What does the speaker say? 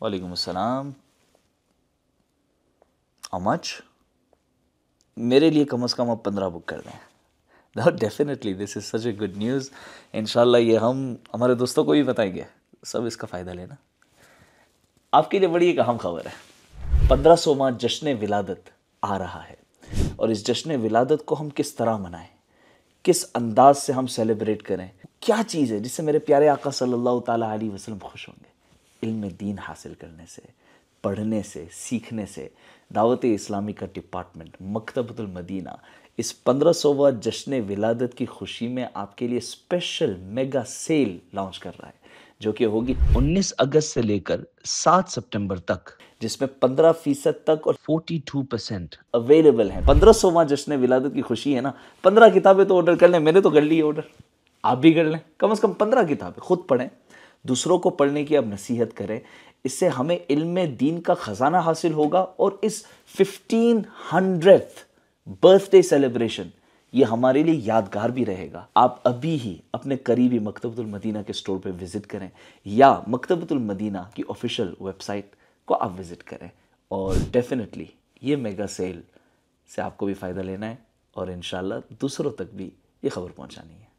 वालेकुम अस्सलाम। How much? मेरे लिए कम से कम आप 15 बुक कर दें। No definitely this is such a good news. इंशाल्लाह ये हम हमारे दोस्तों को भी बताएंगे, सब इसका फ़ायदा लेना। आपके लिए बड़ी एक अहम खबर है। 1500वां जश्न विलादत आ रहा है और इस जश्न विलादत को हम किस तरह मनाएं, किस अंदाज से हम सेलिब्रेट करें, क्या चीज़ है जिससे मेरे प्यारे आका सल्लल्लाहु ताला अलैहि वसल्लम खुश होंगे। इल्म दीन हासिल करने से, पढ़ने से, सीखने से दावत इस्लामी का डिपार्टमेंट मकतबतुल मदीना इस 1500वां जश्न विलादत की खुशी में आपके लिए स्पेशल मेगा सेल लॉन्च कर रहा है, जो कि होगी 19 अगस्त से लेकर 7 सितंबर तक, जिसमें 15% तक और 42% अवेलेबल हैं। 1500वां जश्न विलादत की खुशी है ना, 15 किताबें तो ऑर्डर कर लें। मैंने तो कर ली ऑर्डर, आप भी कर लें। कम से कम 15 किताबें खुद पढ़ें, दूसरों को पढ़ने की आप नसीहत करें। इससे हमें इल्म दीन का ख़जाना हासिल होगा और इस 1500th बर्थडे सेलिब्रेशन ये हमारे लिए यादगार भी रहेगा। आप अभी ही अपने करीबी मकतबतुल मदीना के स्टोर पे विज़िट करें या मकतबतुल मदीना की ऑफिशियल वेबसाइट को आप विज़िट करें और डेफिनेटली ये मेगा सेल से आपको भी फ़ायदा लेना है और इंशाल्लाह दूसरों तक भी ये खबर पहुंचानी है।